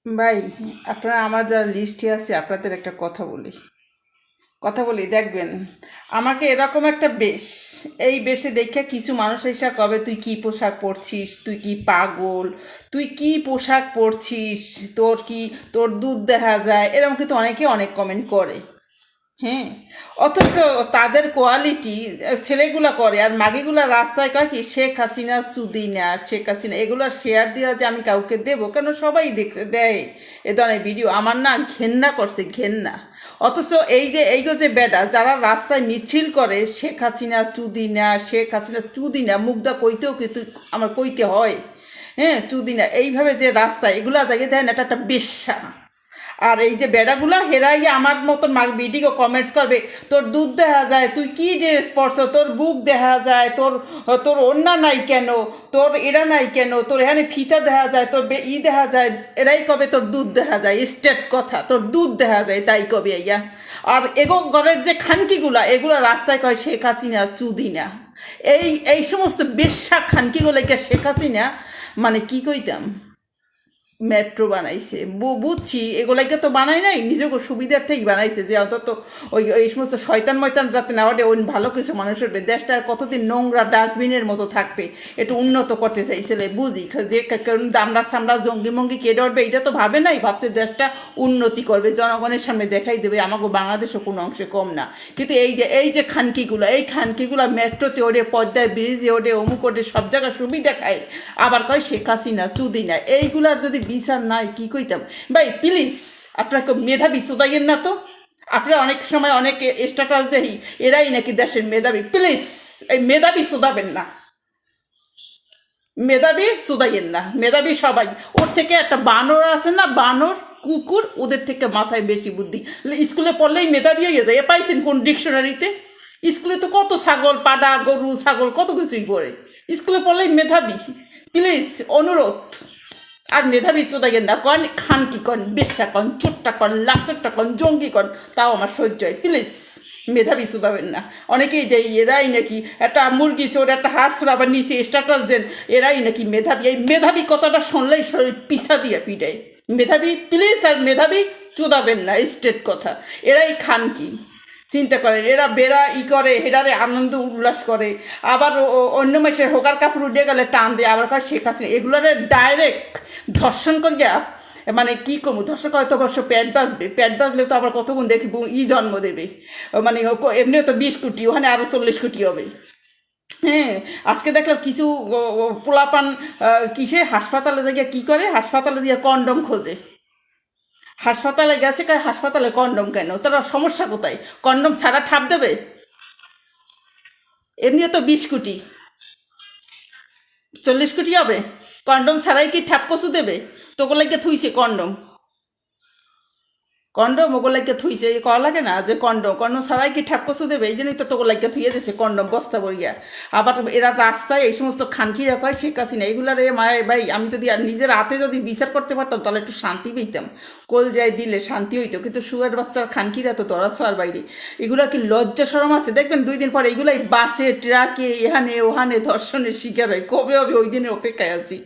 ভাই, আপনারা আমার যারা লিস্টে আছে আপনাদের একটা কথা বলি দেখবেন। আমাকে এরকম একটা বেশ, এই বেশে দেখে কিছু মানুষ এসে কবে তুই কি পোশাক পরছিস, তুই কি পাগল, তুই কি পোশাক পরছিস, তোর দুধ দেখা যায়, এরকম কিন্তু অনেকে অনেক কমেন্ট করে। হ্যাঁ, অথচ তাদের কোয়ালিটি ছেলেগুলা করে, আর মাগিগুলা রাস্তায় কয় কি শেখ হাসিনা চুদিনা, শেখ হাসিনা এগুলো শেয়ার দেওয়া যে আমি কাউকে দেবো কেন, সবাই দেখছে দেয় এ ধরনের ভিডিও। আমার না ঘেন্না করছে, ঘেন্না। অথচ এই যে বেডা যারা রাস্তায় মিছিল করে শেখ হাসিনা চুদিনা, শেখ হাসিনা চুদিনা, মুগ্ধা কইতেও কিন্তু আমার কইতে হয়। হ্যাঁ, চুদিনা এইভাবে যে রাস্তায় এগুলা জায়গায় দেয় না, এটা একটা বেশ্যা। আর এই যে বেড়াগুলা হেরাই আমার মতন ভিডিও কমেন্টস করবে, তোর দুধ দেখা যায়, তুই কি ড্রেস পরছ, তোর বুক দেখা যায়, তোর তোর ওড়না নাই কেন, তোর এরা নাই কেন, তোর এখানে ফিতা দেখা যায়, তোর দেখা যায়, এরাই কবে তোর দুধ দেখা যায়, স্টেট কথা, তোর দুধ দেখা যায় তাই কবে ইয়া। আর ঘরের যে খানকিগুলা এগুলা রাস্তায় কয় শেখ হাসিনা চুদিনা। এই সমস্ত বেশ্যা খানকিগুলোকে শেখ হাসিনা মানে কি কইতাম, মেট্রো বানাইছে, বুঝছি এগুলাকে তো বানাই নাই, নিজেকে সুবিধার্থেই বানাইছে যে অন্তত ওই এই সমস্ত শয়তান ময়তান যাতে না ওঠে, ওই ভালো কিছু মানুষের দেশটা আর কতদিন নোংরা ডাস্টবিনের মতো থাকবে, একটু উন্নত করতে চাইছিলে বুঝি, যে কারণ দামড়া সামড়া জঙ্গি মঙ্গি কেটে উঠবে এটা তো ভাবে নাই, ভাবতে দেশটা উন্নতি করবে, জনগণের সামনে দেখাই দেবে আমাকে বাংলাদেশও কোনো অংশে কম না। কিন্তু এই যে খানকিগুলো মেট্রোতে ওঠে, পদ্মায় ব্রিজে ওঠে, অমুক ওঠে, সব জায়গায় সুবিধা খায়, আবার কয় শেখ হাসিনা চুদিনা, এইগুলার যদি বিচার নাই কি কইতাম। ভাই প্লিজ, আপনারা কেউ মেধাবী চোদাইয়ের না তো। আপনারা অনেক সময় অনেক স্ট্যাটাস দেখি এরাই নাকি দেশের মেধাবী, প্লিজ এই মেধাবী চোদাবেন না, মেধাবী চোদাইয়ের না, মেধাবী সবাই। ওর থেকে একটা বানর আছে না, বানর কুকুর, ওদের থেকে মাথায় বেশি বুদ্ধি। স্কুলে পড়লেই মেধাবী হয়ে যায়, এ পাইছেন কোন ডিকশনারিতে? স্কুলে তো কত ছাগল পাডা গরু ছাগল কত কিছুই পড়ে, স্কুলে পড়লেই মেধাবী। প্লিজ অনুরোধ, আর মেধাবী চোদাইয়ের না, কন খানকি কন, বেশ্যা কন, চোট্টা কন, লাচট্টা কন, জঙ্গি কন, তাও আমার সহ্য হয়, প্লিজ মেধাবী চোদাবেন না। অনেকেই দেয় এরাই নাকি একটা মুরগি চোর, একটা হাঁস চোর, আবার নিচে স্ট্যাটাস দেন এরাই নাকি মেধাবী। এই মেধাবী কথাটা শুনলেই শরীর পিছা দিয়ে পিটায়। মেধাবী প্লিজ, আর মেধাবী চোদাবেন না, স্টেট কথা। এরাই খানকি, চিন্তা করেন, এরা বেড়া করে হেরারে আনন্দ উল্লাস করে, আবার অন্য মাসের হোকার কাপড় উঠে গেলে টান দিয়ে আবার কয় শেখ হাসিনা, এগুলোরে ডাইরেক্ট ধর্ষণ করিয়া, মানে কি করবো, ধর্ষণ করে তো অবশ্য পেট বাজবে, পেট বাজলে তো আবার কতগুণ দেখব জন্ম দেবে, মানে এমনিও তো 20 কোটি, ওখানে আরও 40 কোটি হবে। হ্যাঁ, আজকে দেখলাম কিছু পোলাপান কিসে হাসপাতালে গিয়ে কী করে, হাসপাতালে দিয়ে কন্ডম খোঁজে। হাসপাতালে গেছে কয় হাসপাতালে কন্ডম কেন, তারা সমস্যা কোথায়, কন্ডম ছাড়া ঠাপ দেবে? এমনিও তো 20 কোটি, 40 কোটি হবে, কন্ডম ছাড়াই কি ঠাপ কচু দেবে? তোগুলাকে থুইছে কন্ডম, কন্ডম ওগুলাকে থুইছে, করা লাগে না যে কন্ডম কন্ডম ছাড়াই কি ঠাপ কচু দেবে? এই জন্যই তো তোগুলাকে থুইয়ে দিচ্ছে কন্ডম বস্তা বইয়া। আবার এরা রাস্তায় এই সমস্ত খানকিরা পায় শেখ হাসিনা এগুলার, এ মায় ভাই, আমি যদি আর নিজের হাতে যদি বিচার করতে পারতাম তাহলে একটু শান্তি পেতাম, কোল যায় দিলে শান্তি হইতো। কিন্তু সুয়ের বাচ্চার খানকিরা তো ধরা ছোঁয়ার বাইরে, এগুলা কি লজ্জা শরম আছে? দেখবেন 2 দিন পর এইগুলাই বাসে ট্রাকে এখানে ওখানে ধর্ষণের শিকার হয়, কবে হবে ওই দিনের অপেক্ষায় আছি।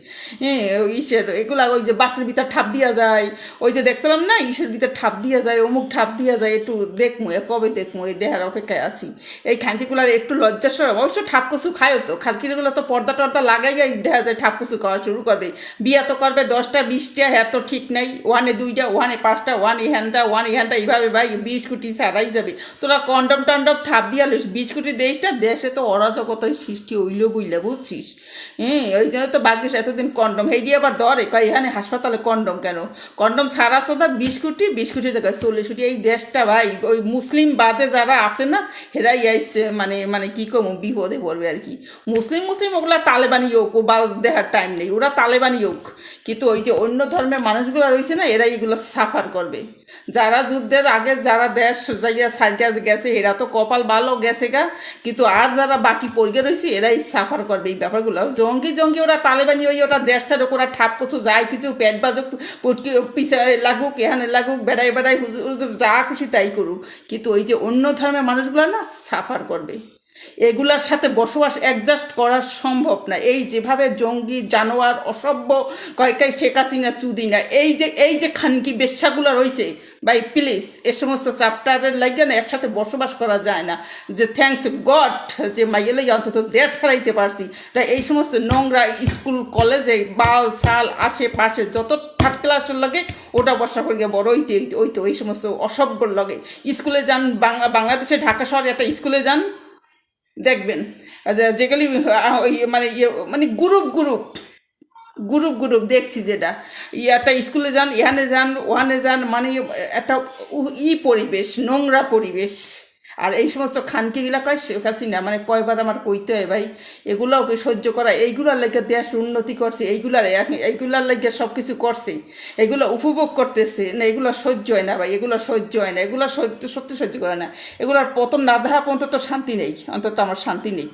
হ্যাঁ, ইসের এগুলা ওই যে বাসের ভিতর ঠাপ দিয়া যায়, ওই যে দেখছিলাম না ইসের ভিতর ঠাপ দিয়া যায়, অমুক ঠাপ দিয়া যায়, একটু দেখমু কবে দেখমু, এই দেহার অপেক্ষায় আছি। এই খানকিগুলার একটু লজ্জা সরম, অবশ্য ঠাপ কচু খায়ও তো, খানকিগুলো তো পর্দা টর্দা লাগাই দেখা যায় ঠাপ কচু খাওয়া শুরু করবে, বিয়া তো করবে 10টা 20টা, হ্যাঁ তো ঠিক নাই, ওয়ানে 2টা ওয়ানে 5টা, ওয়ান ইহানটা ওয়ান ইহানটা, এইভাবে ভাই 20 কোটি ছাড়াই যাবে। তোরা কন্ডম টন্ডম ঠাপ দিয়া লিস, 20 কোটি দেশটা, দেশে তো অরাজকতায় সৃষ্টি হইল বইলে বুঝছিস। হ্যাঁ, ওই জন্য তো ভাগ্যিস এতদিন কন্ডম, হেই দিয়ে আবার ধরে কয় এখানে হাসপাতালে কন্ডম কেন, কন্ডম ছাড়া সোদা 20 কোটি, 20 কোটি জায়গায় 40 কোটি। এই দেশটা ভাই ওই মুসলিম বাদে যারা আছে না হেরাই আইসে, মানে মানে কি কম বিপদে পড়বে আর কি। মুসলিম মুসলিম ওগুলা তালেবানি হোক, ও বাল দেখার টাইম নেই, ওরা তালেবানি হোক, কিন্তু ওই যে অন্য ধর্মের মানুষগুলো রয়েছে না এরাই এগুলো সাফার করবে। যারা যুদ্ধের আগে যারা দেশ জায়গা সাইডে গেছে এরা তো কপাল ভালো গেছে গা, কিন্তু আর যারা বাকি পড়ে রয়েছে এরাই সাফার করবে এই ব্যাপারগুলো। জঙ্গি জঙ্গি ওরা তালেবানি, ওই ওটা দেশ ছাড়ুক, ওরা ঠাপ কিছু যায় কিছু পেট বাজুক, পুটকি পিছায় লাগুক, এখানে লাগুক, বেড়াই বেড়াই হুজুর যা খুশি তাই করুক, কিন্তু ওই যে অন্য ধর্মের মানুষগুলো না সাফার করবে। এগুলার সাথে বসবাস অ্যাডজাস্ট করা সম্ভব না। এই যেভাবে জঙ্গি জানোয়ার অসভ্য কয়কাই শেখ হাসিনা চুদিনা এই যে খানকি বেশ্যাগুলো রয়েছে, ভাই প্লিজ এ সমস্ত চ্যাপ্টারের লাগে না একসাথে বসবাস করা যায় না। যে থ্যাঙ্কস গড যে মাইয়েলে অন্তত দেড় ছাড়াইতে পারছি। তাই এই সমস্ত নোংরা স্কুল কলেজে বাল ছাল আশেপাশে যত থার্ড ক্লাসের লাগে ওটা বর্ষা করে বড় ওইতে ওই সমস্ত অসভ্যর লগে স্কুলে যান। বাংলাদেশে ঢাকা শহরে একটা স্কুলে যান, দেখবেন যেগুলি ওই মানে গ্রুপ গ্রুপ গ্রুপ গ্রুপ দেখছি, যেটা একটা স্কুলে যান, এখানে যান ওখানে যান, মানে একটা পরিবেশ, নোংরা পরিবেশ। আর এই সমস্ত খানকিগুলা কয় শেখ হাসিনা, মানে কয়বার আমার কইতে হয় ভাই, এগুলো ওকে সহ্য করা, এইগুলার লাগে দেশ উন্নতি করছে, এইগুলার লাগে সব কিছু করছে, এগুলো উপভোগ করতেছে না, এগুলো সহ্য হয় না ভাই, এগুলো সহ্য হয় না, এগুলো সত্যি সহ্য করে না, এগুলোর পতন না দেখা পর্যন্ত তো শান্তি নেই, অন্তত আমার শান্তি নেই।